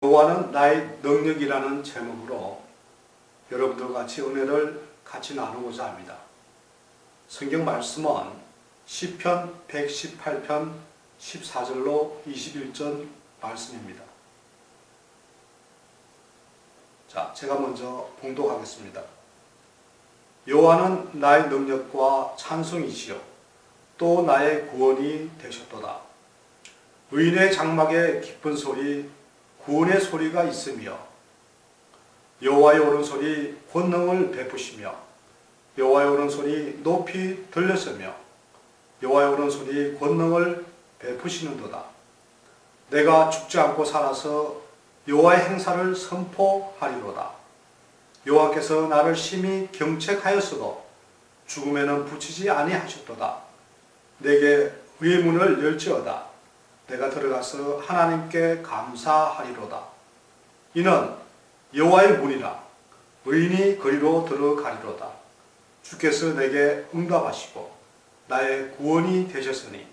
여호와는 나의 능력이라는 제목으로 여러분들과 같이 은혜를 같이 나누고자 합니다. 성경 말씀은 시편 118편 14절로 21절 말씀입니다. 자, 제가 먼저 봉독하겠습니다. 여호와는 나의 능력과 찬송이시요 또 나의 구원이 되셨도다. 의인의 장막에 기쁜 소리 구원의 소리가 있으며 여호와의 오른손이 권능을 베푸시며 여호와의 오른손이 높이 들렸으며 여호와의 오른손이 권능을 베푸시는도다. 내가 죽지 않고 살아서 여호와의 행사를 선포하리로다. 여호와께서 나를 심히 경책하였어도 죽음에는 붙이지 아니하셨도다. 내게 의의 문을 열지어다. 내가 들어가서 하나님께 감사하리로다. 이는 여호와의 문이라 의인이 거리로 들어가리로다. 주께서 내게 응답하시고 나의 구원이 되셨으니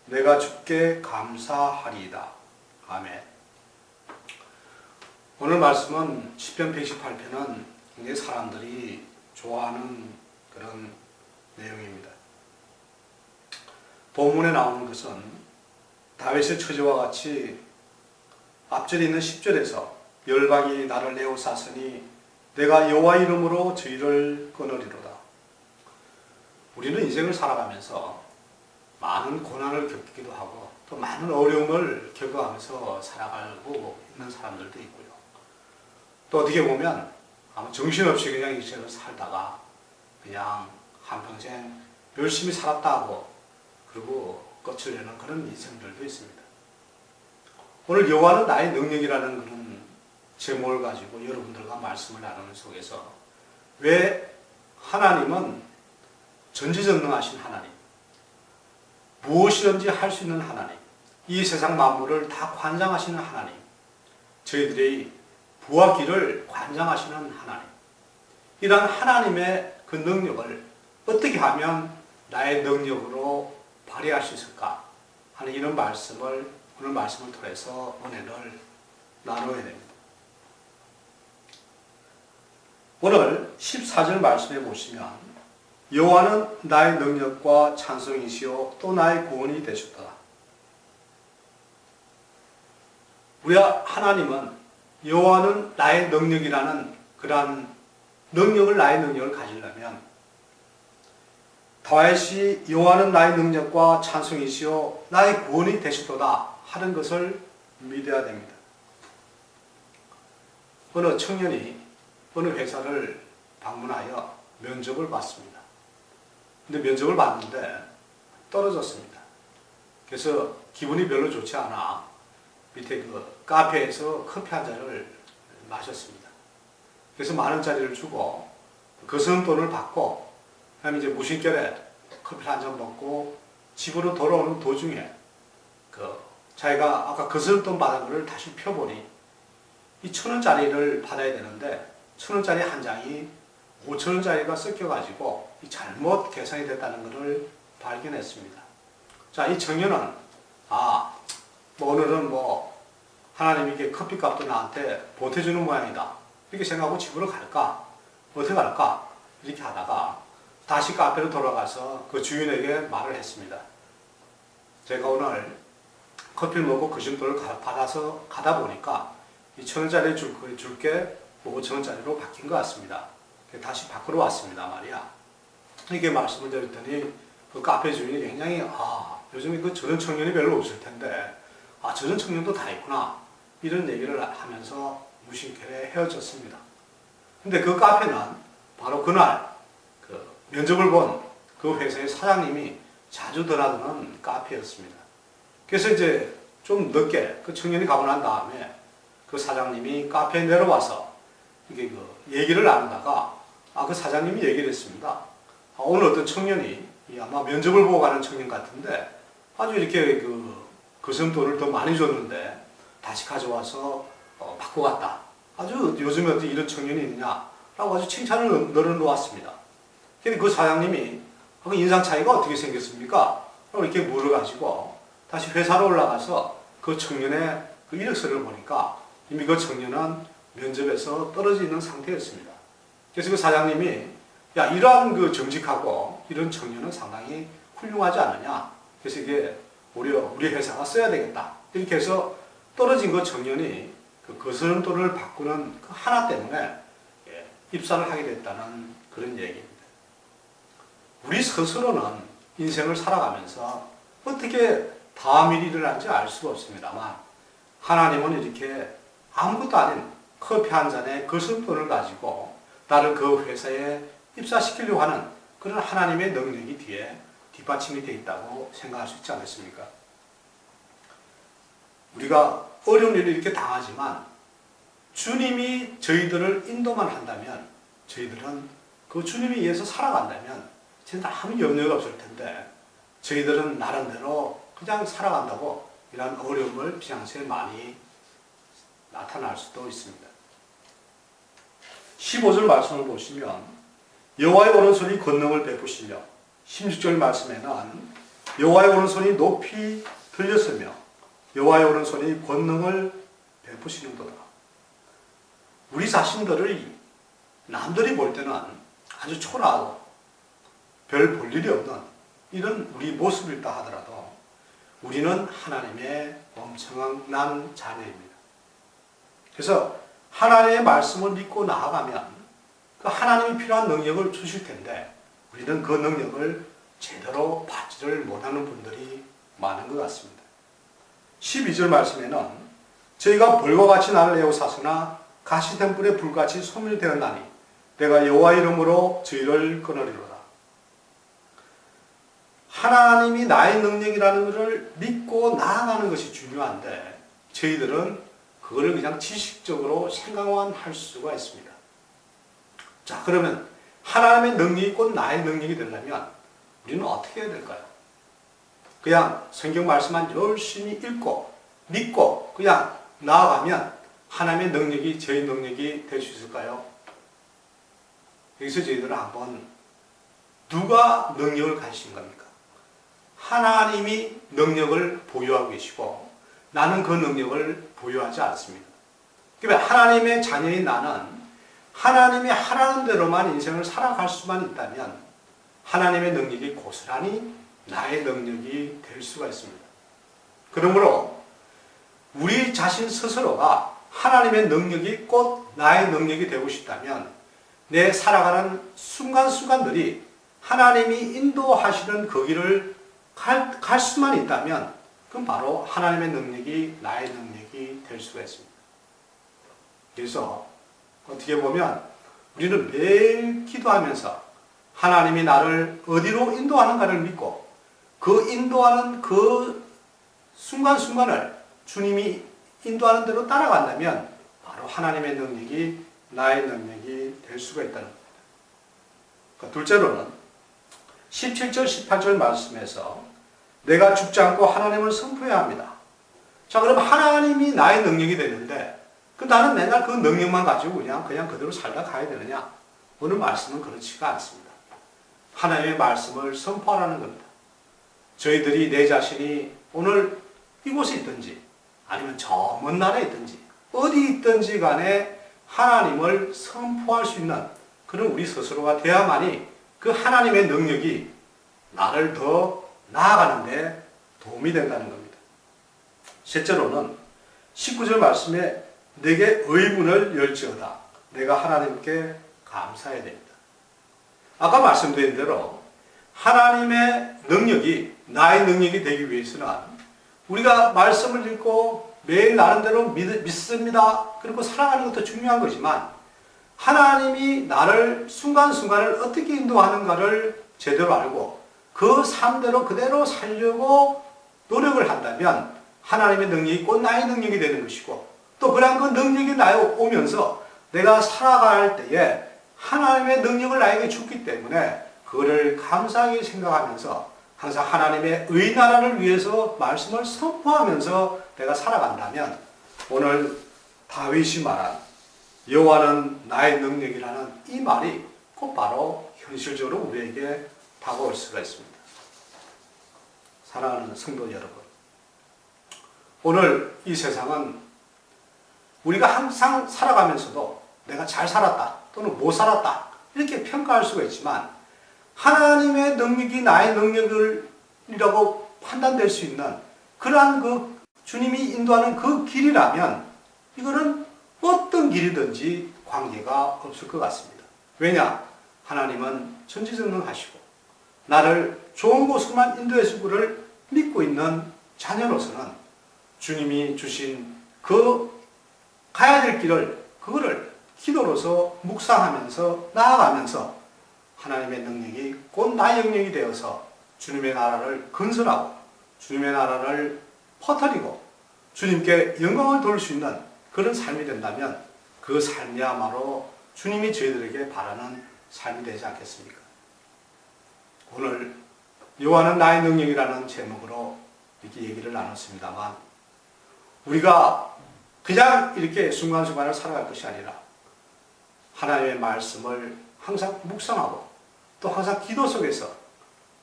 내가 주께 감사하리이다. 아멘. 오늘 말씀은 시편 118편은 굉장히 사람들이 좋아하는 그런 내용입니다. 본문에 나오는 것은 다윗의 처지와 같이 앞절에 있는 10절에서 열방이 나를 에워쌌으니 내가 여호와 이름으로 저희를 끊으리로다. 우리는 인생을 살아가면서 많은 고난을 겪기도 하고 또 많은 어려움을 겪어가면서 살아가고 있는 사람들도 있고요. 또 어떻게 보면 아마 정신없이 그냥 인생을 살다가 그냥 한평생 열심히 살았다고 그리고 끝을 내는 그런 인생들도 있습니다. 오늘 여호와는 나의 능력이라는 그런 제목을 가지고 여러분들과 말씀을 나누는 속에서 왜 하나님은 전지전능하신 하나님, 무엇이든지 할 수 있는 하나님, 이 세상 만물을 다 관장하시는 하나님, 저희들의 부와 기를 관장하시는 하나님, 이런 하나님의 그 능력을 어떻게 하면 나의 능력으로 발휘할 수 있을까 하는 이런 말씀을 오늘 말씀을 통해서 은혜를 나눠야 됩니다. 오늘 14절 말씀에 보시면 여호와는 나의 능력과 찬송이시요 또 나의 구원이 되셨다. 우리 하나님은 여호와는 나의 능력이라는 그러한 능력을 나의 능력을 가지려면 다윗이 여호와는 나의 능력과 찬송이시요 나의 구원이 되셨도다 하는 것을 믿어야 됩니다. 어느 청년이 어느 회사를 방문하여 면접을 봤습니다. 근데 면접을 봤는데 떨어졌습니다. 그래서 기분이 별로 좋지 않아 밑에 그 카페에서 커피 한 잔을 마셨습니다. 그래서 10,000원짜리를 주고 거스름 돈을 받고 그다음에 이제 무심결에 커피를 한 잔 먹고 집으로 돌아오는 도중에 자기가 아까 거스름 받은 거를 다시 펴보니 이 1,000원짜리를 받아야 되는데 1,000원짜리 한 장이 5,000원짜리가 섞여가지고 잘못 계산이 됐다는 것을 발견했습니다. 자, 이 청년은 오늘은 하나님이 이렇게 커피값도 나한테 보태주는 모양이다 이렇게 생각하고 집으로 갈까? 어떻게 갈까? 이렇게 하다가 다시 카페로 돌아가서 그 주인에게 말을 했습니다. 제가 오늘 커피를 먹고 그 정도를 받아서 가다 보니까 이 1,000원짜리 줄게 5,000원짜리로 바뀐 것 같습니다. 다시 밖으로 왔습니다 말이야. 이렇게 말씀을 드렸더니 그 카페 주인이 굉장히 요즘에 저런 청년이 별로 없을 텐데 저런 청년도 다 있구나 이런 얘기를 하면서 무심결에 헤어졌습니다. 근데 그 카페는 바로 그날 면접을 본 그 회사의 사장님이 자주 드나드는 카페였습니다. 그래서 이제 좀 늦게 그 청년이 가고 난 다음에 그 사장님이 카페에 내려와서 이게 얘기를 나누다가 그 사장님이 얘기를 했습니다. 오늘 어떤 청년이 아마 면접을 보고 가는 청년 같은데 아주 이렇게 거스름 돈을 더 많이 줬는데 다시 가져와서 받고 갔다. 아주 요즘에 어떻게 이런 청년이 있냐라고 아주 칭찬을 늘어놓았습니다. 근데 그 사장님이 그 인상 차이가 어떻게 생겼습니까? 이렇게 물어가지고 다시 회사로 올라가서 그 청년의 그 이력서를 보니까 이미 그 청년은 면접에서 떨어져 있는 상태였습니다. 그래서 그 사장님이 야, 이러한 그 정직하고 이런 청년은 상당히 훌륭하지 않느냐. 그래서 이게 우리 회사가 써야 되겠다. 이렇게 해서 떨어진 그 청년이 그 거스름돈을 바꾸는 그 하나 때문에 입사를 하게 됐다는 그런 얘기입니다. 우리 스스로는 인생을 살아가면서 어떻게 다음 일이 일어날지 알 수가 없습니다만 하나님은 이렇게 아무것도 아닌 커피 한 잔에 거스름돈을 가지고 나를 그 회사에 입사시키려고 하는 그런 하나님의 능력이 뒤에 뒷받침이 되어 있다고 생각할 수 있지 않겠습니까? 우리가 어려운 일을 이렇게 당하지만 주님이 저희들을 인도만 한다면 저희들은 그 주님에 의해서 살아간다면 진짜 아무 염려가 없을 텐데 저희들은 나름대로 그냥 살아간다고 이런 어려움을 평소에 많이 나타날 수도 있습니다. 15절 말씀을 보시면 여호와의 오른손이 권능을 베푸시며 16절 말씀에는 여호와의 오른손이 높이 들렸으며 여호와의 오른손이 권능을 베푸시는도다. 우리 자신들을 남들이 볼 때는 아주 초라하고 별 볼 일이 없는 이런 우리 모습이 있다 하더라도 우리는 하나님의 엄청난 자녀입니다. 그래서 하나님의 말씀을 믿고 나아가면 그 하나님이 필요한 능력을 주실 텐데 우리는 그 능력을 제대로 받지를 못하는 분들이 많은 것 같습니다. 12절 말씀에는 저희가 벌과 같이 나를 에워싸으나 가시된 뿔에 불같이 소멸되었나니 내가 여호와 이름으로 저희를 끊으리로다. 하나님이 나의 능력이라는 것을 믿고 나아가는 것이 중요한데 저희들은 그거를 그냥 지식적으로 생각만 할 수가 있습니다. 자, 그러면 하나님의 능력이 곧 나의 능력이 되려면 우리는 어떻게 해야 될까요? 그냥 성경 말씀만 열심히 읽고 믿고 그냥 나아가면 하나님의 능력이 저희 능력이 될 수 있을까요? 여기서 저희들은 한번 누가 능력을 가지신 겁니까? 하나님이 능력을 보유하고 계시고 나는 그 능력을 보유하지 않습니다. 그러니까 하나님의 자녀인 나는 하나님이 하라는 대로만 인생을 살아갈 수만 있다면 하나님의 능력이 고스란히 나의 능력이 될 수가 있습니다. 그러므로 우리 자신 스스로가 하나님의 능력이 곧 나의 능력이 되고 싶다면 내 살아가는 순간순간들이 하나님이 인도하시는 그 길을 갈 수만 있다면 그럼 바로 하나님의 능력이 나의 능력이 될 수가 있습니다. 그래서 어떻게 보면 우리는 매일 기도하면서 하나님이 나를 어디로 인도하는가를 믿고 그 인도하는 그 순간순간을 주님이 인도하는 대로 따라간다면 바로 하나님의 능력이 나의 능력이 될 수가 있다는 겁니다. 그러니까 둘째로는 17절 18절 말씀에서 내가 죽지 않고 하나님을 선포해야 합니다. 자, 그럼 하나님이 나의 능력이 되는데 나는 맨날 그 능력만 가지고 그냥 그대로 살다 가야 되느냐? 오늘 말씀은 그렇지가 않습니다. 하나님의 말씀을 선포하라는 겁니다. 저희들이 내 자신이 오늘 이곳에 있든지 아니면 저 먼 나라에 있든지 어디 있든지 간에 하나님을 선포할 수 있는 그런 우리 스스로가 돼야만이 그 하나님의 능력이 나를 더 나아가는데 도움이 된다는 겁니다. 셋째로는 19절 말씀에 내게 의문을 열지어다. 내가 하나님께 감사해야 됩니다. 아까 말씀드린 대로 하나님의 능력이 나의 능력이 되기 위해서는 우리가 말씀을 읽고 매일 나름대로 믿습니다. 그리고 살아가는 것도 중요한 거지만 하나님이 나를 순간순간을 어떻게 인도하는가를 제대로 알고 그 삶대로 그대로 살려고 노력을 한다면 하나님의 능력이 곧 나의 능력이 되는 것이고 또 그런 그 능력이 나에 오면서 내가 살아갈 때에 하나님의 능력을 나에게 줬기 때문에 그거를 감사하게 생각하면서 항상 하나님의 의나라를 위해서 말씀을 선포하면서 내가 살아간다면 오늘 다윗이 말한 여호와는 나의 능력이라는 이 말이 곧 바로 현실적으로 우리에게 다가올 수가 있습니다. 사랑하는 성도 여러분, 오늘 이 세상은 우리가 항상 살아가면서도 내가 잘 살았다 또는 못 살았다 이렇게 평가할 수가 있지만 하나님의 능력이 나의 능력이라고 판단될 수 있는 그러한 그 주님이 인도하는 그 길이라면 이거는 어떤 길이든지 관계가 없을 것 같습니다. 왜냐? 하나님은 전지전능하시고 나를 좋은 곳으로만 인도해 줄 것을 믿고 있는 자녀로서는 주님이 주신 그 가야 될 길을 그거를 기도로서 묵상하면서 나아가면서 하나님의 능력이 곧 나의 영역이 되어서 주님의 나라를 건설하고 주님의 나라를 퍼뜨리고 주님께 영광을 돌릴 수 있는 그런 삶이 된다면 그 삶이야말로 주님이 저희들에게 바라는 삶이 되지 않겠습니까? 오늘 여호와는 나의 능력이라는 제목으로 이렇게 얘기를 나눴습니다만 우리가 그냥 이렇게 순간순간을 살아갈 것이 아니라 하나님의 말씀을 항상 묵상하고 또 항상 기도 속에서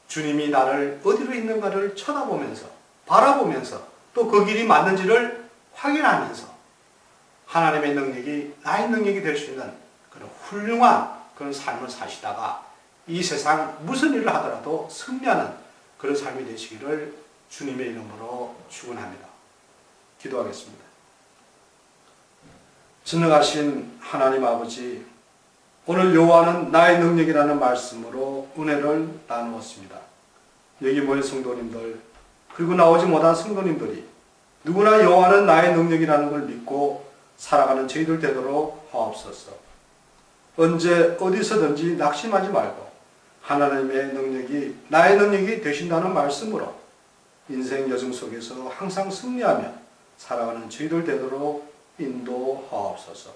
주님이 나를 어디로 있는가를 쳐다보면서 바라보면서 또 그 길이 맞는지를 확인하면서 하나님의 능력이 나의 능력이 될 수 있는 그런 훌륭한 그런 삶을 사시다가 이 세상 무슨 일을 하더라도 승리하는 그런 삶이 되시기를 주님의 이름으로 축원합니다. 기도하겠습니다. 전능하신 하나님 아버지, 오늘 여호와는 나의 능력이라는 말씀으로 은혜를 나누었습니다. 여기 모인 성도님들 그리고 나오지 못한 성도님들이 누구나 여호와는 나의 능력이라는 걸 믿고 살아가는 저희들 되도록 하옵소서. 언제 어디서든지 낙심하지 말고 하나님의 능력이 나의 능력이 되신다는 말씀으로 인생 여정 속에서 항상 승리하며 살아가는 저희들 되도록 인도하옵소서.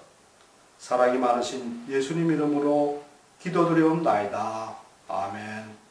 사랑이 많으신 예수님 이름으로 기도드리옵나이다. 아멘.